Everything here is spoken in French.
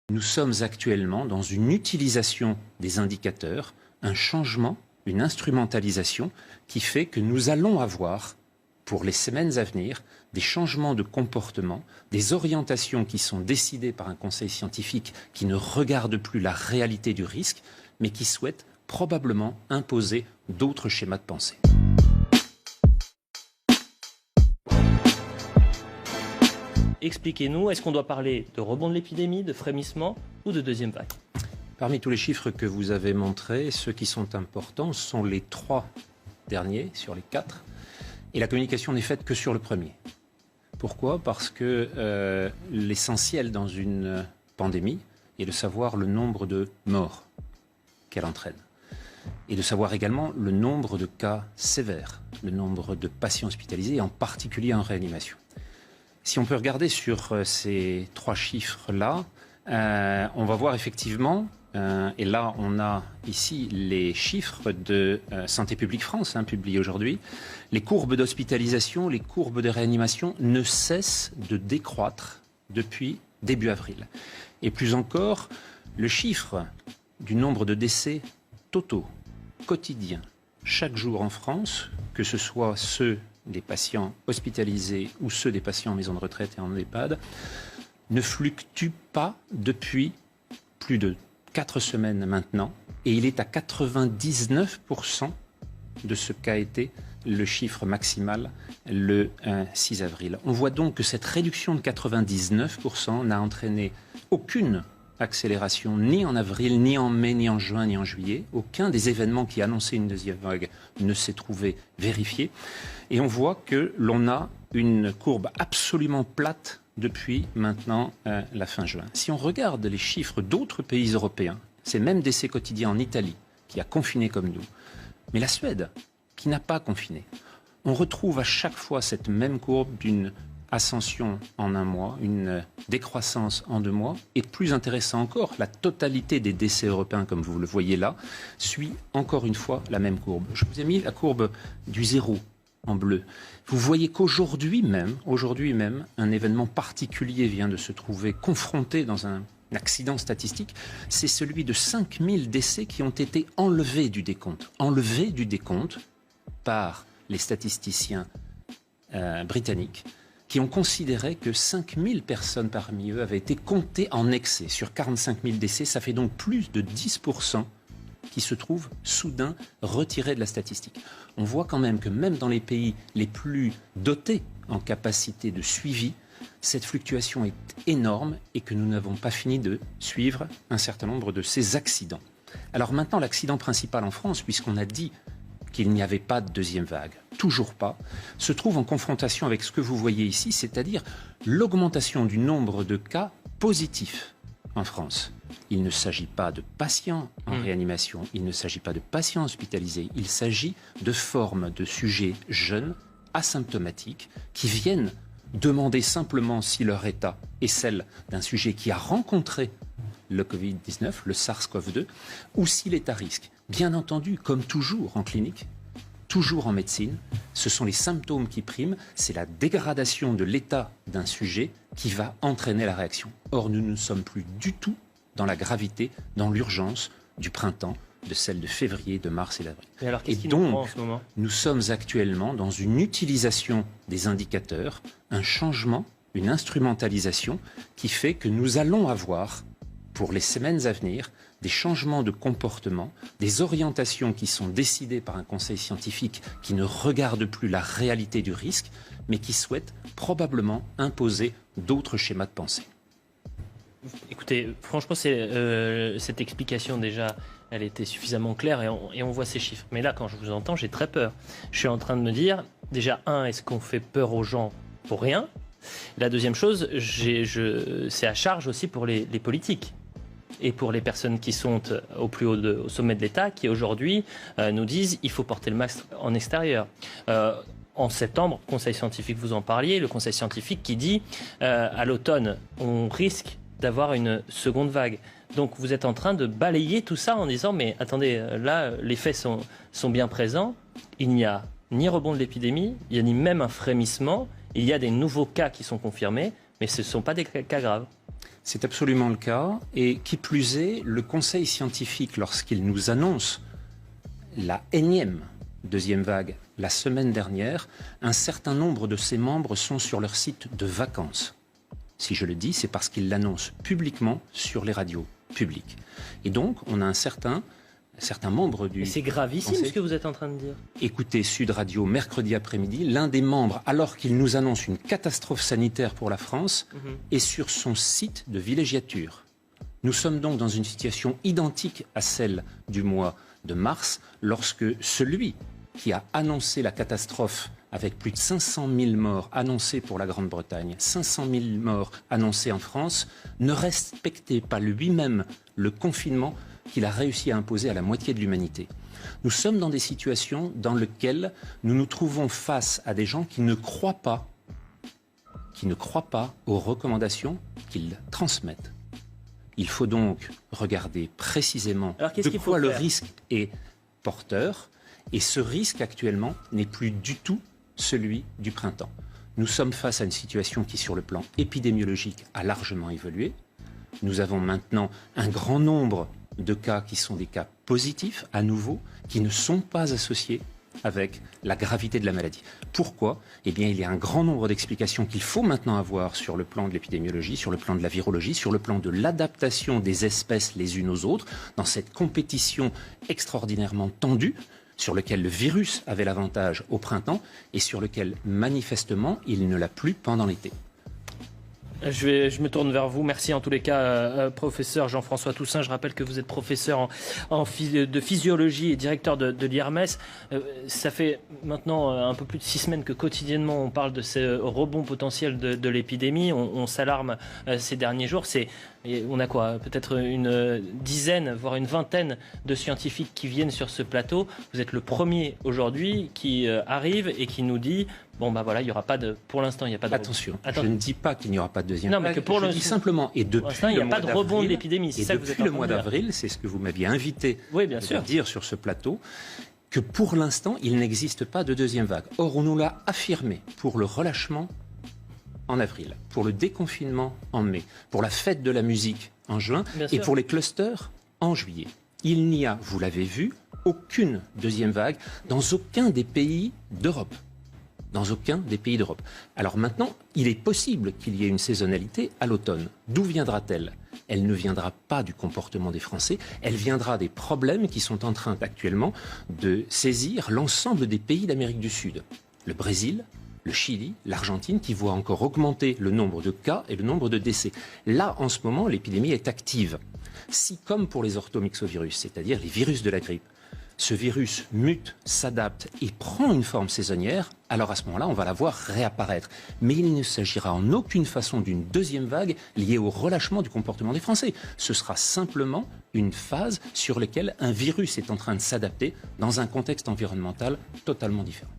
Nous sommes actuellement dans une utilisation des indicateurs, un changement, une instrumentalisation qui fait que nous allons avoir, pour les semaines à venir, des changements de comportement, des orientations qui sont décidées par un conseil scientifique qui ne regarde plus la réalité du risque, mais qui souhaite probablement imposer d'autres schémas de pensée. Expliquez-nous, est-ce qu'on doit parler de rebond de l'épidémie, de frémissement ou de deuxième vague? Parmi tous les chiffres que vous avez montrés, ceux qui sont importants sont les 3 derniers sur les 4. Et la communication n'est faite que sur le premier. Pourquoi ? Parce que l'essentiel dans une pandémie est de savoir le nombre de morts qu'elle entraîne. Et de savoir également le nombre de cas sévères, le nombre de patients hospitalisés, en particulier en réanimation. Si on peut regarder sur ces 3 chiffres-là, on va voir effectivement, et là on a ici les chiffres de Santé publique France, publiés aujourd'hui, les courbes d'hospitalisation, les courbes de réanimation ne cessent de décroître depuis début avril. Et plus encore, le chiffre du nombre de décès totaux, quotidiens, chaque jour en France, que ce soit ceux des patients hospitalisés ou ceux des patients en maison de retraite et en EHPAD, ne fluctue pas depuis plus de 4 semaines maintenant, et il est à 99% de ce qu'a été le chiffre maximal le 6 avril. On voit donc que cette réduction de 99% n'a entraîné aucune accélération ni en avril, ni en mai, ni en juin, ni en juillet. Aucun des événements qui annonçaient une deuxième vague ne s'est trouvé vérifié. Et on voit que l'on a une courbe absolument plate depuis maintenant la fin juin. Si on regarde les chiffres d'autres pays européens, c'est même décès quotidiens en Italie, qui a confiné comme nous, mais la Suède, qui n'a pas confiné, on retrouve à chaque fois cette même courbe d'une ascension en un mois, une décroissance en 2 mois, et plus intéressant encore, la totalité des décès européens, comme vous le voyez là, suit encore une fois la même courbe. Je vous ai mis la courbe du 0 en bleu. Vous voyez qu'aujourd'hui même, un événement particulier vient de se trouver confronté dans un accident statistique, c'est celui de 5000 décès qui ont été enlevés du décompte par les statisticiens britanniques, qui ont considéré que 5000 personnes parmi eux avaient été comptées en excès. Sur 45 000 décès, ça fait donc plus de 10% qui se trouvent soudain retirés de la statistique. On voit quand même que même dans les pays les plus dotés en capacité de suivi, cette fluctuation est énorme et que nous n'avons pas fini de suivre un certain nombre de ces accidents. Alors maintenant, l'accident principal en France, puisqu'on a dit qu'il n'y avait pas de deuxième vague, toujours pas, se trouve en confrontation avec ce que vous voyez ici, c'est-à-dire l'augmentation du nombre de cas positifs en France. Il ne s'agit pas de patients en réanimation, il ne s'agit pas de patients hospitalisés, il s'agit de formes de sujets jeunes, asymptomatiques, qui viennent demander simplement si leur état est celle d'un sujet qui a rencontré le Covid-19, le SARS-CoV-2, ou s'il est à risque. Bien entendu, comme toujours en clinique, toujours en médecine, ce sont les symptômes qui priment, c'est la dégradation de l'état d'un sujet qui va entraîner la réaction. Or, nous ne sommes plus du tout dans la gravité, dans l'urgence du printemps, de celle de février, de mars et d'avril. Et donc, nous sommes actuellement dans une utilisation des indicateurs, un changement, une instrumentalisation qui fait que nous allons avoir, pour les semaines à venir, des changements de comportement, des orientations qui sont décidées par un conseil scientifique qui ne regarde plus la réalité du risque, mais qui souhaite probablement imposer d'autres schémas de pensée. Écoutez, franchement, cette explication déjà, elle était suffisamment claire et on voit ces chiffres. Mais là, quand je vous entends, j'ai très peur. Je suis en train de me dire, déjà, est-ce qu'on fait peur aux gens pour rien ? La deuxième chose, c'est à charge aussi pour les politiques et pour les personnes qui sont au plus haut au sommet de l'État, qui aujourd'hui nous disent il faut porter le masque en extérieur. En septembre, conseil scientifique, vous en parliez, le conseil scientifique qui dit à l'automne, on risque d'avoir une seconde vague. Donc vous êtes en train de balayer tout ça en disant mais attendez, là les faits sont bien présents, il n'y a ni rebond de l'épidémie, il n'y a ni même un frémissement, il y a des nouveaux cas qui sont confirmés, mais ce ne sont pas des cas graves. C'est absolument le cas. Et qui plus est, le Conseil scientifique, lorsqu'il nous annonce la énième deuxième vague la semaine dernière, un certain nombre de ses membres sont sur leur site de vacances. Si je le dis, c'est parce qu'ils l'annoncent publiquement sur les radios publiques. Et donc, on a un certain membre du... Et c'est gravissime Conseil. ce que vous êtes en train de dire. Écoutez Sud Radio mercredi après-midi, l'un des membres, alors qu'il nous annonce une catastrophe sanitaire pour la France, est sur son site de villégiature. Nous sommes donc dans une situation identique à celle du mois de mars, lorsque celui qui a annoncé la catastrophe avec plus de 500 000 morts annoncés pour la Grande-Bretagne, 500 000 morts annoncés en France, ne respectait pas lui-même le confinement qu'il a réussi à imposer à la moitié de l'humanité. Nous sommes dans des situations dans lesquelles nous nous trouvons face à des gens qui ne croient pas aux recommandations qu'ils transmettent. Il faut donc regarder précisément de quoi le risque est porteur. Et ce risque actuellement n'est plus du tout celui du printemps. Nous sommes face à une situation qui, sur le plan épidémiologique, a largement évolué. Nous avons maintenant un grand nombre de cas qui sont des cas positifs, à nouveau, qui ne sont pas associés avec la gravité de la maladie. Pourquoi ? Eh bien, il y a un grand nombre d'explications qu'il faut maintenant avoir sur le plan de l'épidémiologie, sur le plan de la virologie, sur le plan de l'adaptation des espèces les unes aux autres, dans cette compétition extraordinairement tendue, sur lequel le virus avait l'avantage au printemps et sur lequel, manifestement, il ne l'a plus pendant l'été. Je me tourne vers vous. Merci en tous les cas, professeur Jean-François Toussaint. Je rappelle que vous êtes professeur de physiologie et directeur de l'IRMES. Ça fait maintenant un peu plus de 6 semaines que quotidiennement on parle de ce rebond potentiel de l'épidémie. On s'alarme ces derniers jours. On a quoi ? Peut-être une dizaine, voire une vingtaine de scientifiques qui viennent sur ce plateau. Vous êtes le premier aujourd'hui qui arrive et qui nous dit... Bon, bah voilà, il n'y aura pas de. Pour l'instant, il n'y a pas de. Attention, je ne dis pas qu'il n'y aura pas de deuxième vague. Non, mais que pour je dis simplement, et depuis il n'y a pas de rebond de l'épidémie. C'est ça que vous êtes en train de dire. Depuis le mois d'avril, c'est ce que vous m'aviez invité à dire sur ce plateau, que pour l'instant, il n'existe pas de deuxième vague. Or, on nous l'a affirmé pour le relâchement en avril, pour le déconfinement en mai, pour la fête de la musique en juin et pour les clusters en juillet. Il n'y a, vous l'avez vu, aucune deuxième vague dans aucun des pays d'Europe. Dans aucun des pays d'Europe. Alors maintenant, il est possible qu'il y ait une saisonnalité à l'automne. D'où viendra-t-elle ? Elle ne viendra pas du comportement des Français, elle viendra des problèmes qui sont en train actuellement de saisir l'ensemble des pays d'Amérique du Sud. Le Brésil, le Chili, l'Argentine, qui voient encore augmenter le nombre de cas et le nombre de décès. Là, en ce moment, l'épidémie est active. Si, comme pour les orthomyxovirus, c'est-à-dire les virus de la grippe, ce virus mute, s'adapte et prend une forme saisonnière, alors à ce moment-là, on va la voir réapparaître. Mais il ne s'agira en aucune façon d'une deuxième vague liée au relâchement du comportement des Français. Ce sera simplement une phase sur laquelle un virus est en train de s'adapter dans un contexte environnemental totalement différent.